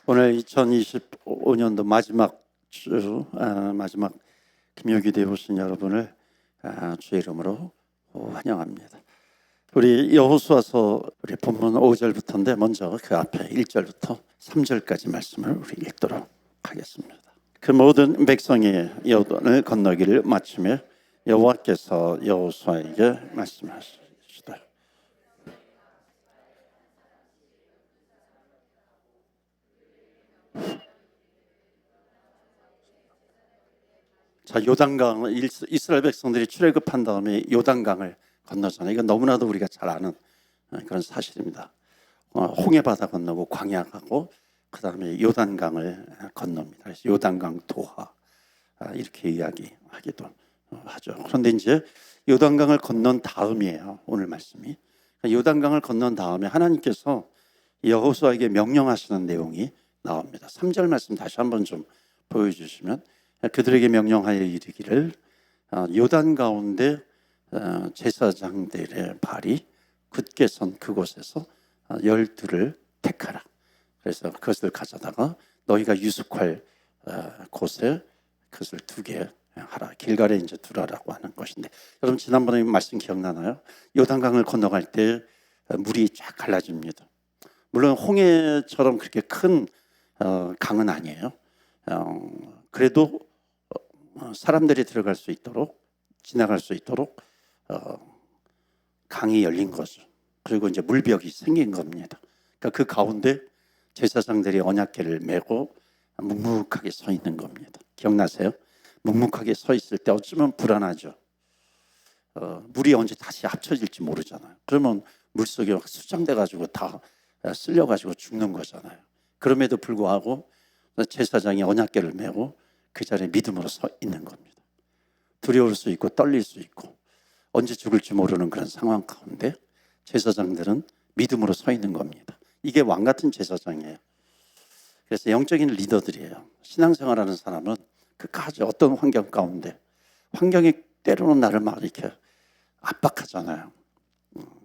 오늘 2025년도 마지막 마지막 금요일이 되어 오신 여러분을 주의 이름으로 환영합니다. 우리 여호수아서 우리 본문 5절부터인데 먼저 그 앞에 1절부터 3절까지 말씀을 우리 읽도록 하겠습니다. 그 모든 백성이 요단을 건너기를 마치며 여호와께서 여호수아에게 말씀하시되 자, 요단강, 이스라엘 백성들이 출애굽한 다음에 요단강을 건너잖아요. 이건 너무나도 우리가 잘 아는 그런 사실입니다. 홍해 바다 건너고 광야 가고 그 다음에 요단강을 건넙니다. 그래서 요단강 도하 이렇게 이야기하기도 하죠. 그런데 이제 요단강을 건넌 다음이에요. 오늘 말씀이. 요단강을 건넌 다음에 하나님께서 여호수아에게 명령하시는 내용이 나옵니다. 3절 말씀 다시 한번 좀 보여주시면, 그들에게 명령하여 이르기를 요단 가운데 제사장들의 발이 굳게 선 그곳에서 12를 택하라. 그래서 그것을 가져다가 너희가 유숙할 곳에 그것을 2개 하라. 길갈에 이제 두라라고 하는 것인데, 여러분 지난번에 말씀 기억나나요? 요단강을 건너갈 때 물이 쫙 갈라집니다. 물론 홍해처럼 그렇게 큰 강은 아니에요. 그래도 사람들이 들어갈 수 있도록, 지나갈 수 있도록 강이 열린 거죠. 그리고 이제 물벽이 생긴 겁니다. 그러니까 그 가운데 제사장들이 언약궤를 메고 묵묵하게 서 있는 겁니다. 기억나세요? 묵묵하게 서 있을 때 어쩌면 불안하죠. 물이 언제 다시 합쳐질지 모르잖아요. 그러면 물속에 수장돼 가지고 다 쓸려 가지고 죽는 거잖아요. 그럼에도 불구하고 제사장이 언약궤를 메고 그 자리에 믿음으로 서 있는 겁니다. 두려울 수 있고 떨릴 수 있고 언제 죽을지 모르는 그런 상황 가운데 제사장들은 믿음으로 서 있는 겁니다. 이게 왕 같은 제사장이에요. 그래서 영적인 리더들이에요. 신앙생활하는 사람은 끝까지 어떤 환경 가운데, 환경이 때로는 나를 막 이렇게 압박하잖아요.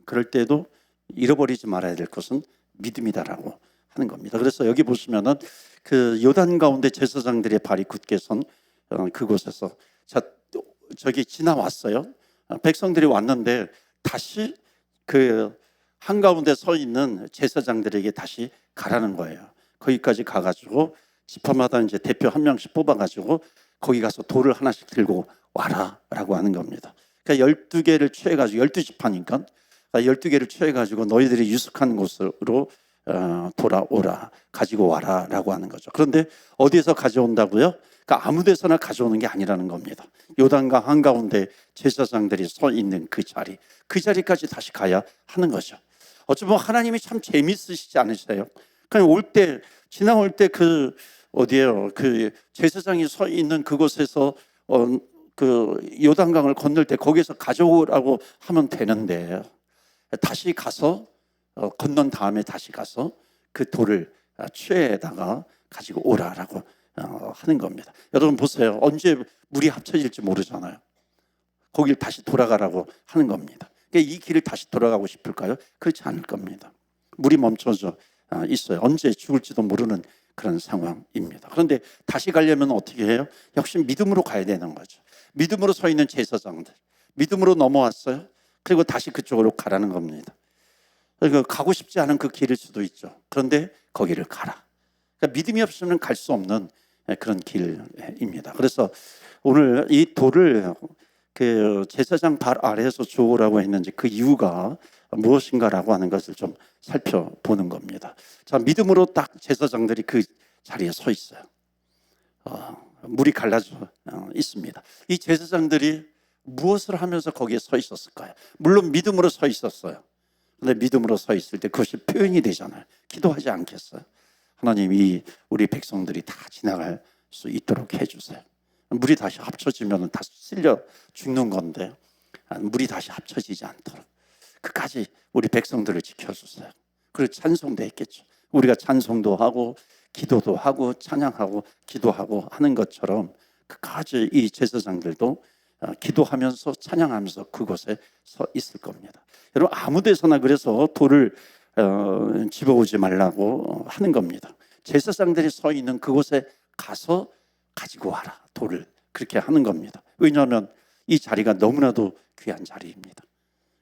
그럴 때도 잃어버리지 말아야 될 것은 믿음이다라고 하는 겁니다. 그래서 여기 보시면은 그 요단 가운데 제사장들의 발이 굳게 선 그곳에서 저기 지나왔어요. 백성들이 왔는데 다시 그 한가운데 서 있는 제사장들에게 다시 가라는 거예요. 거기까지 가가지고 지파마다 이제 대표 한 명씩 뽑아가지고 거기 가서 돌을 하나씩 들고 와라라고 하는 겁니다. 그러니까 12개를 취해가지고 12지파니까 12개를 취해가지고 너희들이 유숙한 곳으로 돌아오라, 가지고 와라라고 하는 거죠. 그런데 어디에서 가져온다고요? 그러니까 아무 데서나 가져오는 게 아니라는 겁니다. 요단강 한가운데 제사장들이 서 있는 그 자리까지 다시 가야 하는 거죠. 어쩌면 하나님이 참 재미있으시지 않으세요? 그냥 지나올 때 그 어디에요? 그 제사장이 서 있는 그곳에서 그 요단강을 건널 때 거기서 가져오라고 하면 되는데, 다시 가서 건넌 다음에 다시 가서 그 돌을 취해에다가 가지고 오라라고 하는 겁니다. 여러분 보세요. 언제 물이 합쳐질지 모르잖아요. 거길 다시 돌아가라고 하는 겁니다. 그러니까 이 길을 다시 돌아가고 싶을까요? 그렇지 않을 겁니다. 물이 멈춰져 있어요. 언제 죽을지도 모르는 그런 상황입니다. 그런데 다시 가려면 어떻게 해요? 역시 믿음으로 가야 되는 거죠. 믿음으로 서 있는 제사장들, 믿음으로 넘어왔어요. 그리고 다시 그쪽으로 가라는 겁니다. 그러니까 가고 싶지 않은 그 길일 수도 있죠. 그런데 거기를 가라. 그러니까 믿음이 없으면 갈 수 없는 그런 길입니다. 그래서 오늘 이 돌을 그 제사장 발 아래에서 주오라고 했는지 그 이유가 무엇인가라고 하는 것을 좀 살펴보는 겁니다. 자, 믿음으로 딱 제사장들이 그 자리에 서 있어요. 물이 갈라져 있습니다. 이 제사장들이 무엇을 하면서 거기에 서 있었을까요? 물론 믿음으로 서 있었어요. 근데 믿음으로 서 있을 때 그것이 표현이 되잖아요. 기도하지 않겠어요? 하나님이 우리 백성들이 다 지나갈 수 있도록 해주세요. 물이 다시 합쳐지면 다 쓸려 죽는 건데 물이 다시 합쳐지지 않도록 끝까지 우리 백성들을 지켜주세요. 그리고 찬송도 했겠죠. 우리가 찬송도 하고 기도도 하고 찬양하고 기도하고 하는 것처럼 끝까지 이 제사장들도 기도하면서 찬양하면서 그곳에 서 있을 겁니다. 여러분 아무 데서나 그래서 돌을 집어오지 말라고 하는 겁니다. 제사장들이 서 있는 그곳에 가서 가지고 와라, 돌을. 그렇게 하는 겁니다. 왜냐하면 이 자리가 너무나도 귀한 자리입니다.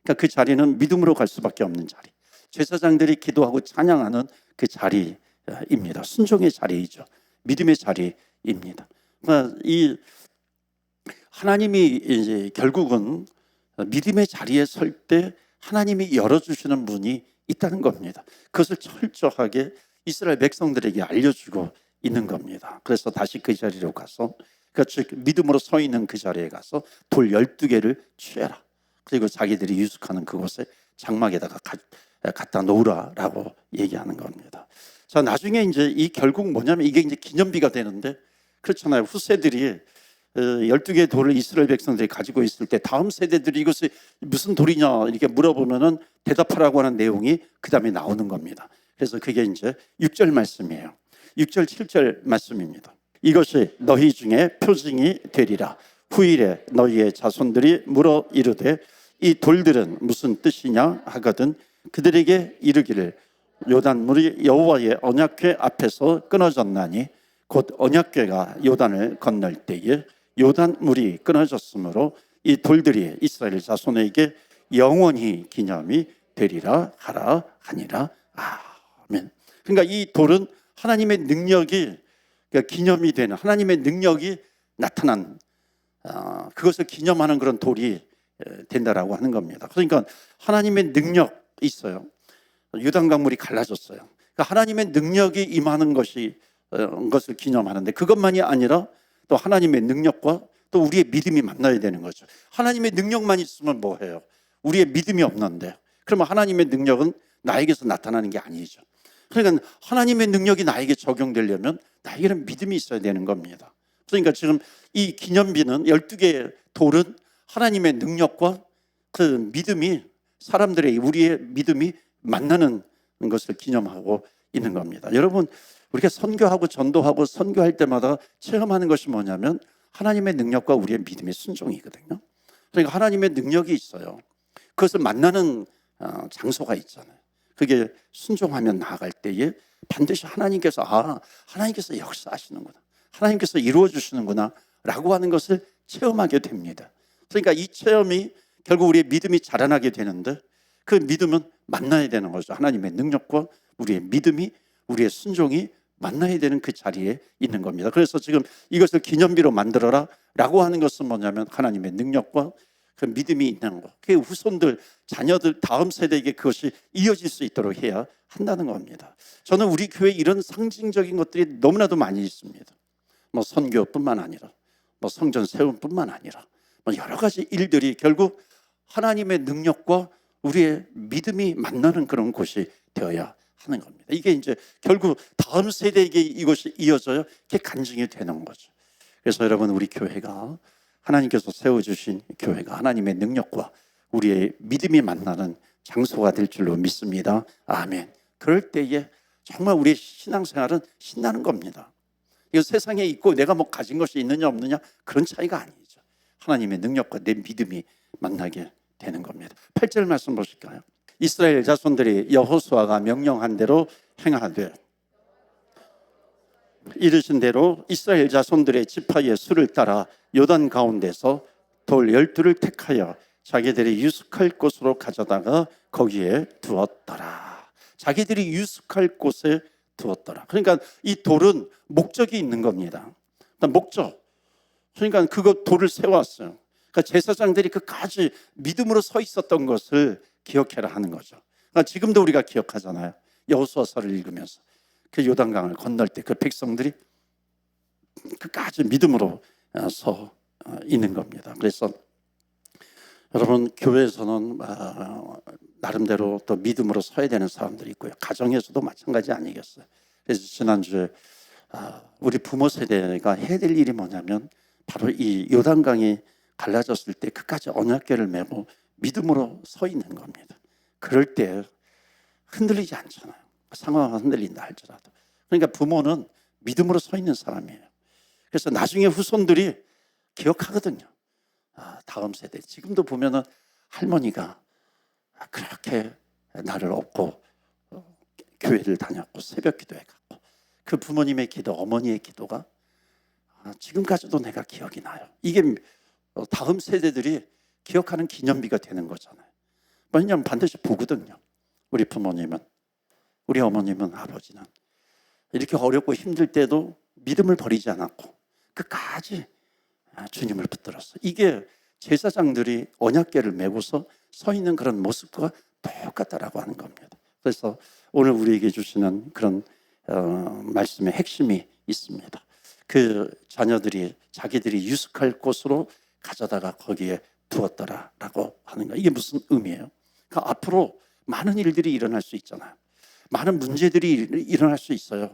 그러니까 그 자리는 믿음으로 갈 수밖에 없는 자리, 제사장들이 기도하고 찬양하는 그 자리입니다. 순종의 자리이죠. 믿음의 자리입니다. 그러니까 이 하나님이 이제 결국은 믿음의 자리에 설 때 하나님이 열어주시는 문이 있다는 겁니다. 그것을 철저하게 이스라엘 백성들에게 알려주고 있는 겁니다. 그래서 다시 그 자리로 가서, 즉 믿음으로 서 있는 그 자리에 가서 돌 12개를 취해라. 그리고 자기들이 유숙하는 그곳에 장막에다가 갖다 놓으라라고 얘기하는 겁니다. 자, 나중에 이제 이 결국 뭐냐면 이게 이제 기념비가 되는데, 그렇잖아요. 후세들이 12개의 돌을 이스라엘 백성들이 가지고 있을 때 다음 세대들이 이것이 무슨 돌이냐 이렇게 물어보면은 대답하라고 하는 내용이 그 다음에 나오는 겁니다. 그래서 그게 이제 6절 말씀이에요. 6절 7절 말씀입니다. 이것이 너희 중에 표징이 되리라. 후일에 너희의 자손들이 물어 이르되 이 돌들은 무슨 뜻이냐 하거든 그들에게 이르기를 요단물이 여호와의 언약궤 앞에서 끊어졌나니 곧 언약궤가 요단을 건널 때에 요단물이 끊어졌으므로 이 돌들이 이스라엘 자손에게 영원히 기념이 되리라 하라 하니라. 아멘. 그러니까 이 돌은 하나님의 능력이, 그러니까 기념이 되는 하나님의 능력이 나타난 그것을 기념하는 그런 돌이 된다라고 하는 겁니다. 그러니까 하나님의 능력이 있어요. 요단강물이 갈라졌어요. 그러니까 하나님의 능력이 임하는 것을 기념하는데, 그것만이 아니라 또 하나님의 능력과 또 우리의 믿음이 만나야 되는 거죠. 하나님의 능력만 있으면 뭐해요? 우리의 믿음이 없는데, 그러면 하나님의 능력은 나에게서 나타나는 게 아니죠. 그러니까 하나님의 능력이 나에게 적용되려면 나에게는 믿음이 있어야 되는 겁니다. 그러니까 지금 이 기념비는 12개의 돌은 하나님의 능력과 그 믿음이, 사람들의 우리의 믿음이 만나는 것을 기념하고 있는 겁니다. 여러분, 우리가 선교하고 전도하고 선교할 때마다 체험하는 것이 뭐냐면 하나님의 능력과 우리의 믿음의 순종이거든요. 그러니까 하나님의 능력이 있어요. 그것을 만나는 장소가 있잖아요. 그게 순종하면 나아갈 때에 반드시 하나님께서 하나님께서 역사하시는구나, 하나님께서 이루어 주시는구나 라고 하는 것을 체험하게 됩니다. 그러니까 이 체험이 결국 우리의 믿음이 자라나게 되는데, 그 믿음은 만나야 되는 거죠. 하나님의 능력과 우리의 믿음이, 우리의 순종이 만나야 되는 그 자리에 있는 겁니다. 그래서 지금 이것을 기념비로 만들어라 라고 하는 것은 뭐냐면 하나님의 능력과 그 믿음이 있는 것, 그 후손들, 자녀들, 다음 세대에게 그것이 이어질 수 있도록 해야 한다는 겁니다. 저는 우리 교회에 이런 상징적인 것들이 너무나도 많이 있습니다. 뭐 선교뿐만 아니라, 뭐 성전 세움뿐만 아니라, 뭐 여러 가지 일들이 결국 하나님의 능력과 우리의 믿음이 만나는 그런 곳이 되어야 하는 겁니다. 이게 이제 결국 다음 세대에게 이것이 이어져야 이렇게 간증이 되는 거죠. 그래서 여러분, 우리 교회가, 하나님께서 세워주신 교회가 하나님의 능력과 우리의 믿음이 만나는 장소가 될 줄로 믿습니다. 아멘. 그럴 때에 정말 우리의 신앙생활은 신나는 겁니다. 이 세상에 있고 내가 뭐 가진 것이 있느냐 없느냐 그런 차이가 아니죠. 하나님의 능력과 내 믿음이 만나게 되는 겁니다. 8절 말씀 보실까요? 이스라엘 자손들이 여호수아가 명령한 대로 행하되 이르신 대로 이스라엘 자손들의 지파의 수를 따라 요단 가운데서 돌 12를 택하여 자기들이 유숙할 곳으로 가져다가 거기에 두었더라. 자기들이 유숙할 곳에 두었더라. 그러니까 이 돌은 목적이 있는 겁니다. 목적. 그러니까 그거 돌을 세웠어요. 그러니까 제사장들이 끝까지 믿음으로 서 있었던 것을 기억해라 하는 거죠. 그러니까 지금도 우리가 기억하잖아요. 여호수아서를 읽으면서 그 요단강을 건널 때 그 백성들이 끝까지 믿음으로 서 있는 겁니다. 그래서 여러분, 교회에서는 나름대로 또 믿음으로 서야 되는 사람들이 있고요. 가정에서도 마찬가지 아니겠어요? 그래서 지난주에 우리 부모 세대가 해야 될 일이 뭐냐면 바로 이 요단강이 갈라졌을 때 끝까지 언약궤를 메고 믿음으로 서 있는 겁니다. 그럴 때 흔들리지 않잖아요. 상황은 흔들린다 할지라도. 그러니까 부모는 믿음으로 서 있는 사람이에요. 그래서 나중에 후손들이 기억하거든요. 다음 세대, 지금도 보면은 할머니가 그렇게 나를 업고 교회를 다녔고 새벽 기도회 갔고 그 부모님의 기도, 어머니의 기도가 지금까지도 내가 기억이 나요. 이게 다음 세대들이 기억하는 기념비가 되는 거잖아요. 왜냐하면 반드시 보거든요. 우리 부모님은, 우리 어머님은, 아버지는 이렇게 어렵고 힘들 때도 믿음을 버리지 않았고 끝까지 주님을 붙들었어. 이게 제사장들이 언약궤를 메고서 서 있는 그런 모습과 똑같다라고 하는 겁니다. 그래서 오늘 우리에게 주시는 그런 말씀의 핵심이 있습니다. 그 자녀들이 자기들이 유숙할 곳으로 가져다가 거기에 두었더라라고 하는 거. 이게 무슨 의미예요? 그러니까 앞으로 많은 일들이 일어날 수 있잖아요. 많은 문제들이 일어날 수 있어요.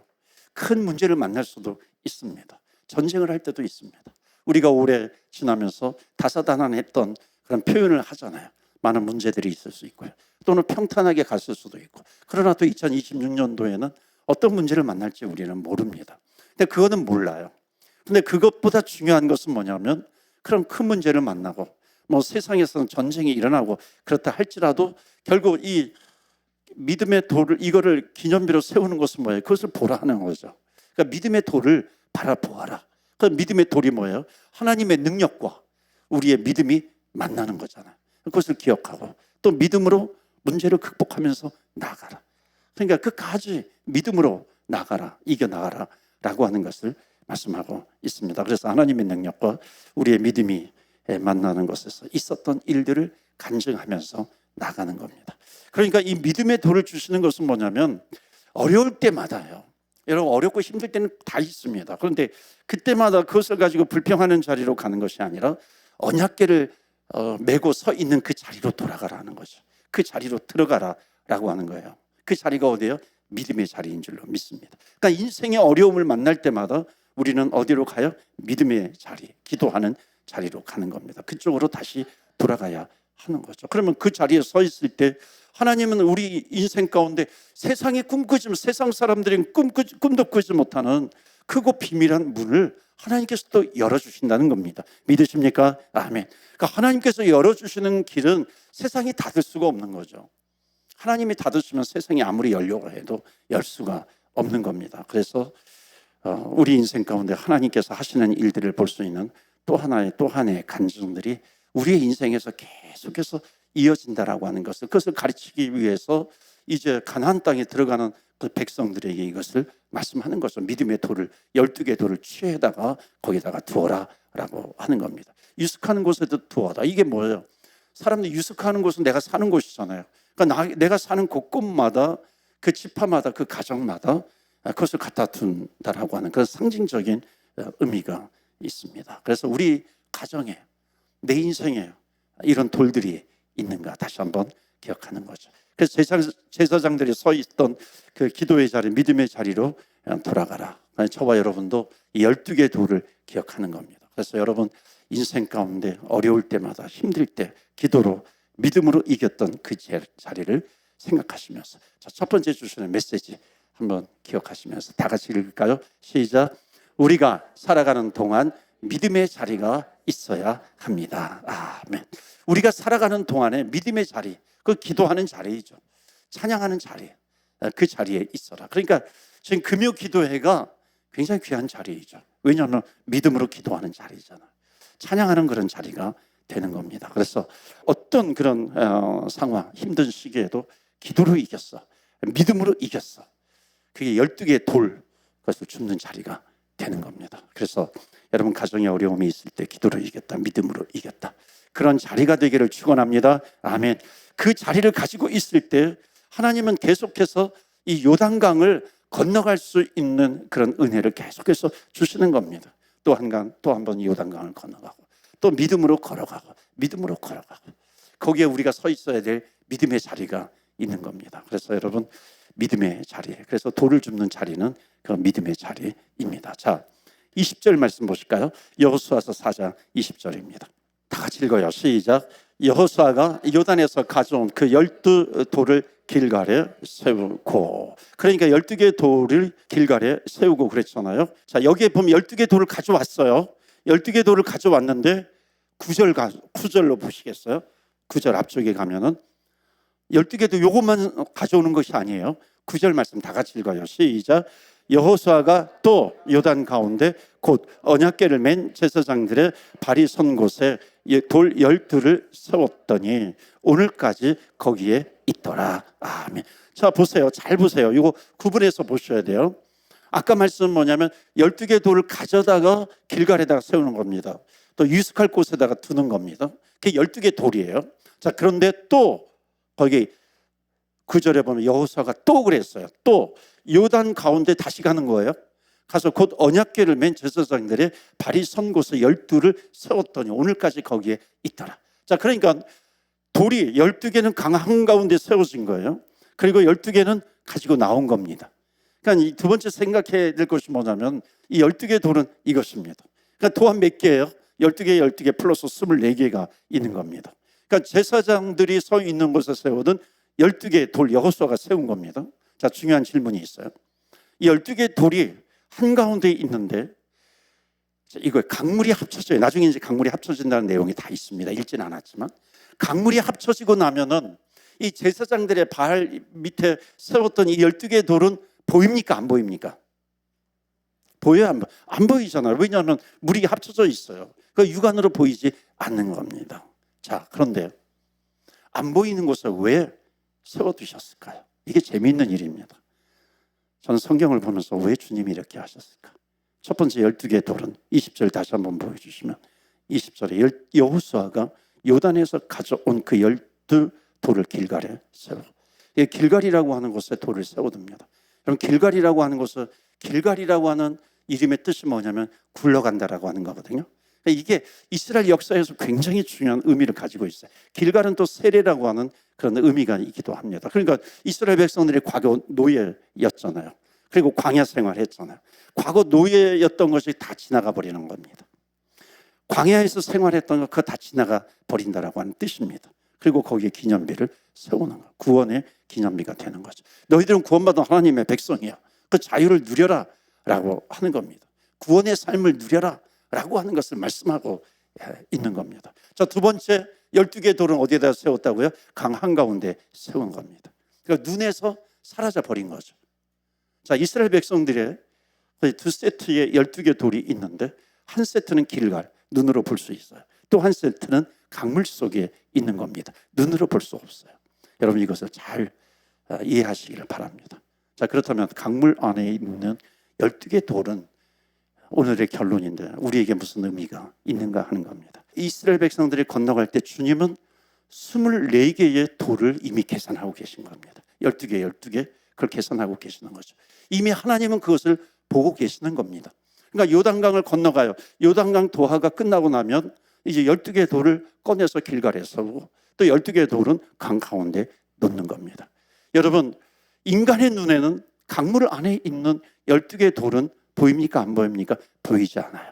큰 문제를 만날 수도 있습니다. 전쟁을 할 때도 있습니다. 우리가 오래 지나면서 다사다난했던 그런 표현을 하잖아요. 많은 문제들이 있을 수 있고요. 또는 평탄하게 갔을 수도 있고. 그러나 또 2026년도에는 어떤 문제를 만날지 우리는 모릅니다. 근데 그거는 몰라요. 근데 그것보다 중요한 것은 뭐냐면 그런 큰 문제를 만나고 뭐 세상에서는 전쟁이 일어나고 그렇다 할지라도 결국 이 믿음의 돌을 이거를 기념비로 세우는 것은 뭐예요? 그것을 보라 하는 거죠. 그러니까 믿음의 돌을 바라보아라. 그 믿음의 돌이 뭐예요? 하나님의 능력과 우리의 믿음이 만나는 거잖아요. 그것을 기억하고 또 믿음으로 문제를 극복하면서 나아가라. 그러니까 끝까지 믿음으로 나가라, 이겨나가라 라고 하는 것을 말씀하고 있습니다. 그래서 하나님의 능력과 우리의 믿음이 만나는 것에서 있었던 일들을 간증하면서 나가는 겁니다. 그러니까 이 믿음의 돌을 주시는 것은 뭐냐면 어려울 때마다요. 여러분 어렵고 힘들 때는 다 있습니다. 그런데 그때마다 그것을 가지고 불평하는 자리로 가는 것이 아니라 언약궤를 메고 서 있는 그 자리로 돌아가라는 거죠. 그 자리로 들어가라라고 하는 거예요. 그 자리가 어디예요? 믿음의 자리인 줄로 믿습니다. 그러니까 인생의 어려움을 만날 때마다 우리는 어디로 가요? 믿음의 자리, 기도하는 자리로 가는 겁니다. 그쪽으로 다시 돌아가야 하는 거죠. 그러면 그 자리에 서 있을 때 하나님은 우리 인생 가운데 세상이 세상 사람들이 꿈도 꾸지 못하는 크고 비밀한 문을 하나님께서 또 열어주신다는 겁니다. 믿으십니까? 아멘. 그러니까 하나님께서 열어주시는 길은 세상이 닫을 수가 없는 거죠. 하나님이 닫으시면 세상이 아무리 열려고 해도 열 수가 없는 겁니다. 그래서 우리 인생 가운데 하나님께서 하시는 일들을 볼 수 있는 또 하나의 간증들이 우리의 인생에서 계속해서 이어진다라고 하는 것을 그것을 가르치기 위해서 이제 가나안 땅에 들어가는 그 백성들에게 이것을 말씀하는 거죠. 믿음의 돌을 12개 돌을 취해다가 거기다가 두어라라고 하는 겁니다. 유숙하는 곳에도 두어라. 이게 뭐예요? 사람들이 유숙하는 곳은 내가 사는 곳이잖아요. 그러니까 내가 사는 곳곳마다 그 지파마다 그 가정마다 그것을 갖다 둔다라고 하는 그런 상징적인 의미가 있습니다. 그래서 우리 가정에 내 인생에 이런 돌들이 있는가 다시 한번 기억하는 거죠. 그래서 제사장들이 서 있던 그 기도의 자리, 믿음의 자리로 돌아가라. 저와 여러분도 이 12개의 돌을 기억하는 겁니다. 그래서 여러분 인생 가운데 어려울 때마다 힘들 때 기도로 믿음으로 이겼던 그 자리를 생각하시면서 첫 번째 주시는 메시지 한번 기억하시면서 다 같이 읽을까요? 시작. 우리가 살아가는 동안 믿음의 자리가 있어야 합니다. 아멘. 우리가 살아가는 동안에 믿음의 자리, 그 기도하는 자리이죠. 찬양하는 자리, 그 자리에 있어라. 그러니까 지금 금요 기도회가 굉장히 귀한 자리이죠. 왜냐하면 믿음으로 기도하는 자리잖아요. 찬양하는 그런 자리가 되는 겁니다. 그래서 어떤 그런 상황, 힘든 시기에도 기도로 이겼어. 믿음으로 이겼어. 그게 12개의 돌, 그것을 줍는 자리가 되는 겁니다. 그래서 여러분 가정에 어려움이 있을 때 기도로 이겼다, 믿음으로 이겼다. 그런 자리가 되기를 축원합니다. 아멘. 그 자리를 가지고 있을 때 하나님은 계속해서 이 요단강을 건너갈 수 있는 그런 은혜를 계속해서 주시는 겁니다. 또 한 번 요단강을 건너가고 또 믿음으로 걸어가고 믿음으로 걸어가고 거기에 우리가 서 있어야 될 믿음의 자리가 있는 겁니다. 그래서 여러분 믿음의 자리, 그래서 돌을 줍는 자리는 그 믿음의 자리입니다. 자, 20절 말씀 보실까요? 여호수아서 4장 20절입니다. 다 같이 읽어요. 시작. 여호수아가 요단에서 가져온 그 12돌을 길갈에 세우고, 그러니까 12개의 돌을 길갈에 세우고 그랬잖아요. 자, 여기에 보면 12개의 돌을 가져왔어요. 12개의 돌을 가져왔는데 9절로 보시겠어요? 9절 앞쪽에 가면은 12개도 요것만 가져오는 것이 아니에요. 9절 말씀 다 같이 읽어요. 시작. 여호수아가 또 요단 가운데 곧 언약궤를 맨 제사장들의 발이 선 곳에 돌 12를 세웠더니 오늘까지 거기에 있더라. 아멘. 자, 보세요. 잘 보세요. 이거 구분해서 보셔야 돼요. 아까 말씀은 뭐냐면 12개 돌을 가져다가 길갈에다가 세우는 겁니다. 또 유숙할 곳에다가 두는 겁니다. 그게 12개 돌이에요. 자, 그런데 또 거기 9절에 보면 여호수아가 또 그랬어요. 또 요단 가운데 다시 가는 거예요. 가서 곧 언약궤를 맨 제사장들의 발이 선 곳에 12를 세웠더니 오늘까지 거기에 있더라. 자, 그러니까 돌이 12개는 강 한가운데 세워진 거예요. 그리고 12개는 가지고 나온 겁니다. 그러니까 이 두 번째 생각해야 될 것이 뭐냐면 이 12개 돌은 이것입니다. 그러니까 도안 몇 개예요? 12개, 12개 플러스 24개가 있는 겁니다. 그러니까 제사장들이 서 있는 곳에 세우던 12개 돌 여호수아가 세운 겁니다. 자, 중요한 질문이 있어요. 이 12개 돌이 한가운데 있는데 이거 강물이 합쳐져요. 나중에 이제 강물이 합쳐진다는 내용이 다 있습니다. 읽지는 않았지만 강물이 합쳐지고 나면은 이 제사장들의 발 밑에 세웠던 이 12개 돌은 보입니까? 안 보입니까? 보여요? 안 보이잖아요. 왜냐하면 물이 합쳐져 있어요. 그 육안으로 보이지 않는 겁니다. 자, 그런데 안 보이는 곳에 왜 세워두셨을까요? 이게 재미있는 일입니다. 저는 성경을 보면서 왜 주님이 이렇게 하셨을까? 첫 번째 12개 돌은 20절 다시 한번 보여주시면 20절에 여호수아가 요단에서 가져온 그 12돌을 길갈에 세워. 길갈이라고 하는 곳에 돌을 세워둡니다. 그럼 길갈이라고 하는 곳은 길갈이라고 하는 이름의 뜻이 뭐냐면 굴러간다라고 하는 거거든요. 이게 이스라엘 역사에서 굉장히 중요한 의미를 가지고 있어요. 길갈은 또 세례라고 하는 그런 의미가 있기도 합니다. 그러니까 이스라엘 백성들이 과거 노예였잖아요. 그리고 광야 생활했잖아요. 과거 노예였던 것이 다 지나가 버리는 겁니다. 광야에서 생활했던 것 그거 다 지나가 버린다라고 하는 뜻입니다. 그리고 거기에 기념비를 세우는 거, 구원의 기념비가 되는 거죠. 너희들은 구원받은 하나님의 백성이야. 그 자유를 누려라 라고 하는 겁니다. 구원의 삶을 누려라 라고 하는 것을 말씀하고 있는 겁니다. 자, 두 번째 12개 돌은 어디에다 세웠다고요? 강 한가운데 세운 겁니다. 그러니까 눈에서 사라져 버린 거죠. 자, 이스라엘 백성들의 두 세트의 12개 돌이 있는데 한 세트는 길갈, 눈으로 볼 수 있어요. 또 한 세트는 강물 속에 있는 겁니다. 눈으로 볼 수 없어요. 여러분 이것을 잘 이해하시기를 바랍니다. 자, 그렇다면 강물 안에 있는 12개 돌은 오늘의 결론인데 우리에게 무슨 의미가 있는가 하는 겁니다. 이스라엘 백성들이 건너갈 때 주님은 24개의 돌을 이미 계산하고 계신 겁니다. 12개, 12개 그걸 계산하고 계시는 거죠. 이미 하나님은 그것을 보고 계시는 겁니다. 그러니까 요단강을 건너가요. 요단강 도하가 끝나고 나면 이제 12개 돌을 꺼내서 길갈에 세우고 또 12개 돌은 강 가운데 놓는 겁니다. 여러분, 인간의 눈에는 강물 안에 있는 12개 돌은 보입니까? 안 보입니까? 보이지 않아요.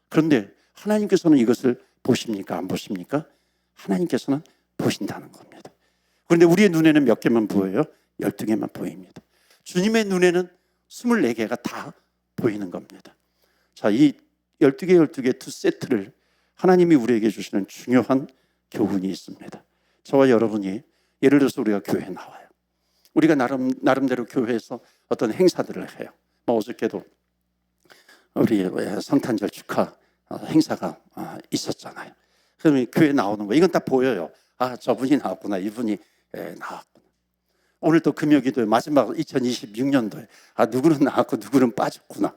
그런데 하나님께서는 이것을 보십니까? 안 보십니까? 하나님께서는 보신다는 겁니다. 그런데 우리의 눈에는 몇 개만 보여요? 12개만 보입니다. 주님의 눈에는 24개가 다 보이는 겁니다. 자, 이 12개, 12개 두 세트를 하나님이 우리에게 주시는 중요한 교훈이 있습니다. 저와 여러분이 예를 들어서 우리가 교회에 나와요. 우리가 나름대로 교회에서 어떤 행사들을 해요. 어저께도 우리 성탄절 축하 행사가 있었잖아요. 그러면 교회에 나오는 거 이건 다 보여요. 아, 저분이 나왔구나, 이분이 나왔구나. 오늘 또 금요기도에 마지막 2026년도에 아, 누구는 나왔고 누구는 빠졌구나.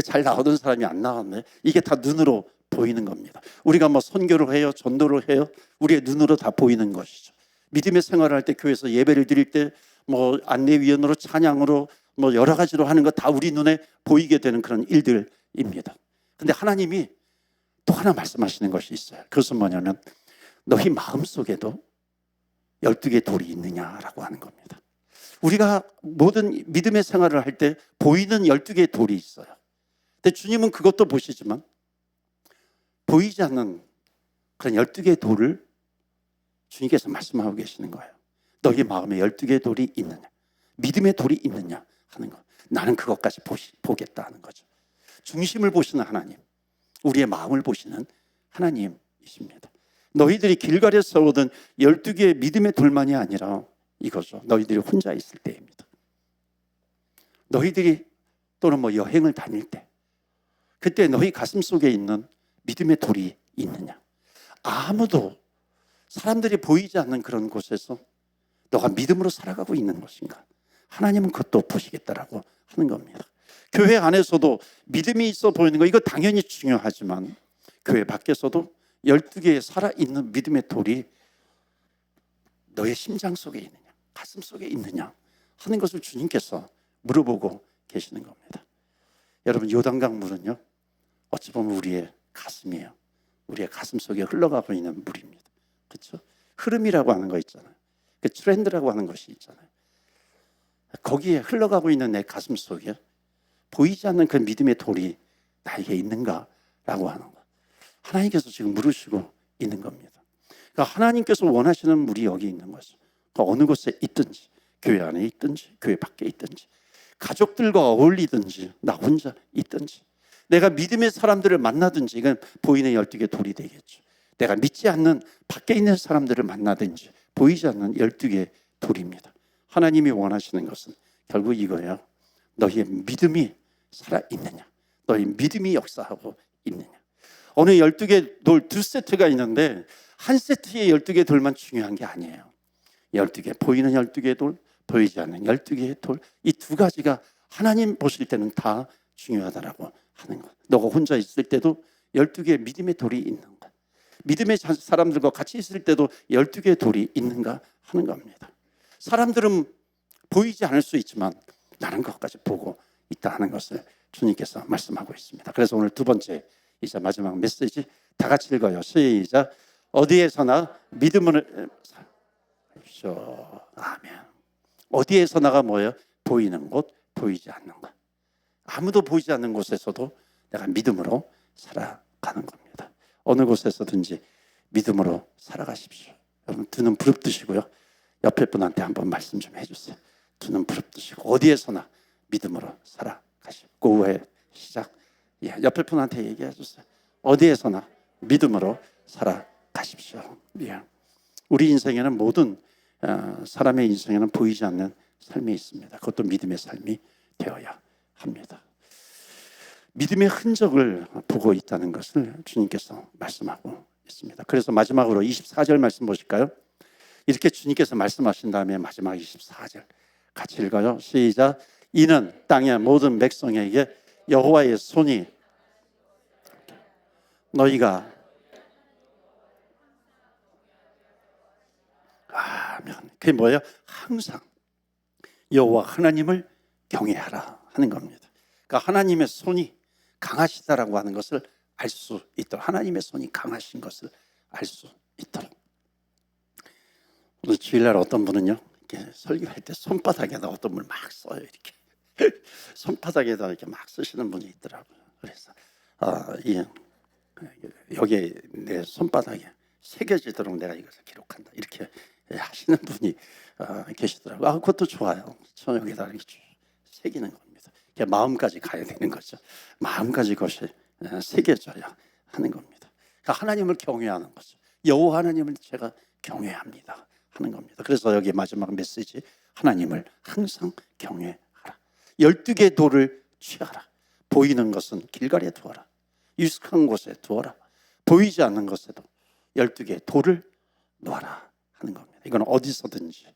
잘 나오던 사람이 안 나왔네. 이게 다 눈으로 보이는 겁니다. 우리가 뭐 선교를 해요, 전도를 해요. 우리의 눈으로 다 보이는 것이죠. 믿음의 생활을 할 때 교회에서 예배를 드릴 때 뭐 안내위원으로 찬양으로 뭐 여러 가지로 하는 거 다 우리 눈에 보이게 되는 그런 일들입니다. 근데 하나님이 또 하나 말씀하시는 것이 있어요. 그것은 뭐냐면 너희 마음속에도 12개 돌이 있느냐라고 하는 겁니다. 우리가 모든 믿음의 생활을 할 때 보이는 12개의 돌이 있어요. 근데 주님은 그것도 보시지만 보이지 않는 그런 12개의 돌을 주님께서 말씀하고 계시는 거예요. 너희 마음에 12개의 돌이 있느냐, 믿음의 돌이 있느냐 하는 거. 나는 그것까지 보겠다 하는 거죠. 중심을 보시는 하나님, 우리의 마음을 보시는 하나님이십니다. 너희들이 길갈에 세우던 12개의 믿음의 돌만이 아니라 이거죠. 너희들이 혼자 있을 때입니다. 너희들이 또는 뭐 여행을 다닐 때, 그때 너희 가슴 속에 있는 믿음의 돌이 있느냐? 아무도 사람들이 보이지 않는 그런 곳에서 너가 믿음으로 살아가고 있는 것인가? 하나님은 그것도 보시겠다라고 하는 겁니다. 교회 안에서도 믿음이 있어 보이는 거, 이거 당연히 중요하지만 교회 밖에서도 12개의 살아있는 믿음의 돌이 너의 심장 속에 있느냐, 가슴 속에 있느냐 하는 것을 주님께서 물어보고 계시는 겁니다. 여러분, 요단강 물은요, 어찌 보면 우리의 가슴이에요. 우리의 가슴 속에 흘러가고 있는 물입니다. 그렇죠? 흐름이라고 하는 거 있잖아요. 그 트렌드라고 하는 것이 있잖아요. 거기에 흘러가고 있는 내 가슴 속에 보이지 않는 그 믿음의 돌이 나에게 있는가라고 하는 거, 하나님께서 지금 물으시고 있는 겁니다. 그러니까 하나님께서 원하시는 물이 여기 있는 거죠. 그러니까 어느 곳에 있든지, 교회 안에 있든지 교회 밖에 있든지, 가족들과 어울리든지 나 혼자 있든지, 내가 믿음의 사람들을 만나든지, 이건 보이는 12개 돌이 되겠죠. 내가 믿지 않는 밖에 있는 사람들을 만나든지 보이지 않는 12개 돌입니다. 하나님이 원하시는 것은 결국 이거예요. 너희의 믿음이 살아있느냐, 너희 믿음이 역사하고 있느냐. 오늘 12개 돌 두 세트가 있는데 한 세트의 12개 돌만 중요한 게 아니에요. 12개, 보이는 12개 돌, 보이지 않는 12개의 돌, 이 두 가지가 하나님 보실 때는 다 중요하다라고 하는 것. 너가 혼자 있을 때도 12개의 믿음의 돌이 있는가, 믿음의 사람들과 같이 있을 때도 12개의 돌이 있는가 하는 겁니다. 사람들은 보이지 않을 수 있지만 나는 그것까지 보고 있다 하는 것을 주님께서 말씀하고 있습니다. 그래서 오늘 두 번째, 이제 마지막 메시지 다 같이 읽어요. 시작. 어디에서나 믿음을 아멘. 어디에서나가 뭐예요? 보이는 곳, 보이지 않는 것. 아무도 보이지 않는 곳에서도 내가 믿음으로 살아가는 겁니다. 어느 곳에서든지 믿음으로 살아가십시오. 여러분, 두 눈 부릅뜨시고요, 옆에 분한테 한번 말씀 좀 해주세요. 두 눈 부릅뜨시고 어디에서나 믿음으로 살아가십시오. 고해 시작. 예, 옆에 분한테 얘기해 주세요. 어디에서나 믿음으로 살아가십시오. 예. 우리 인생에는 모든 사람의 인생에는 보이지 않는 삶이 있습니다. 그것도 믿음의 삶이 되어야 합니다. 믿음의 흔적을 보고 있다는 것을 주님께서 말씀하고 있습니다. 그래서 마지막으로 24절 말씀 보실까요? 이렇게 주님께서 말씀하신 다음에 마지막 24절 같이 읽어요. 시작. 이는 땅의 모든 백성에게 여호와의 손이 너희가 아멘. 그게 뭐예요? 항상 여호와 하나님을 경외하라 하는 겁니다. 그러니까 하나님의 손이 강하시다라고 하는 것을 알 수 있도록, 하나님의 손이 강하신 것을 알 수 있도록. 오늘 주일날 어떤 분은요, 이렇게 설교할 때 손바닥에다 어떤 분 막 써요. 이렇게 손바닥에다 이렇게 막 쓰시는 분이 있더라고요. 그래서 여기 내 손바닥에 새겨지도록 내가 이것을 기록한다, 이렇게 하시는 분이 계시더라고요. 그것도 좋아요. 여기다 이렇게 새기는 겁니다. 마음까지 가야 되는 거죠. 마음까지 그것이 새겨져야 하는 겁니다. 그러니까 하나님을 경외하는 거죠. 여호와 하나님을 제가 경외합니다 하는 겁니다. 그래서 여기 마지막 메시지, 하나님을 항상 경외하라. 12개 돌을 취하라. 보이는 것은 길가리에 두어라. 유숙한 곳에 두어라. 보이지 않는 곳에도 12개의 돌을 놓아라 하는 겁니다. 이건 어디서든지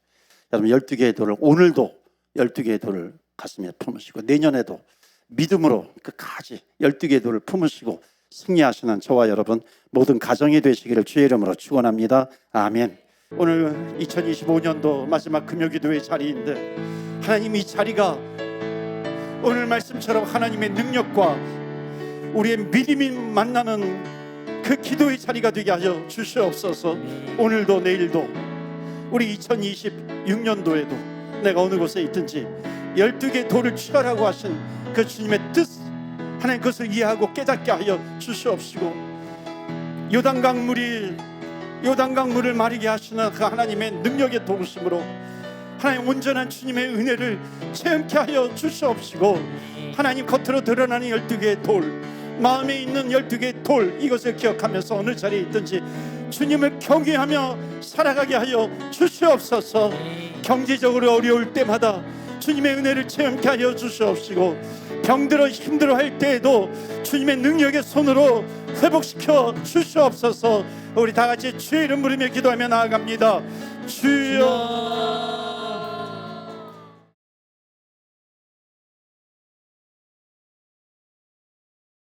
여러분 12개의 돌을, 오늘도 12개의 돌을 가슴에 품으시고 내년에도 믿음으로 끝까지 12개의 돌을 품으시고 승리하시는 저와 여러분 모든 가정이 되시기를 주의 이름으로 축원합니다. 아멘. 오늘 2025년도 마지막 금요기도의 자리인데, 하나님 이 자리가 오늘 말씀처럼 하나님의 능력과 우리의 믿음이 만나는 그 기도의 자리가 되게 하여 주시옵소서. 오늘도 내일도 우리 2026년도에도 내가 어느 곳에 있든지 12개의 돌을 취하라고 하신 그 주님의 뜻, 하나님 그것을 이해하고 깨닫게 하여 주시옵시고, 요단강물을 마르게 하시는 그 하나님의 능력의 도우심으로 하나님 온전한 주님의 은혜를 체험케 하여 주시옵시고, 하나님 겉으로 드러나는 12개의 돌, 마음에 있는 12개의 돌, 이것을 기억하면서 어느 자리에 있든지 주님을 경외하며 살아가게 하여 주시옵소서. 경제적으로 어려울 때마다 주님의 은혜를 체험케 하여 주시옵시고, 병들어 힘들어 할 때에도 주님의 능력의 손으로 회복시켜 주시옵소서. 우리 다 같이 주의 이름 부르며 기도하며 나아갑니다. 주여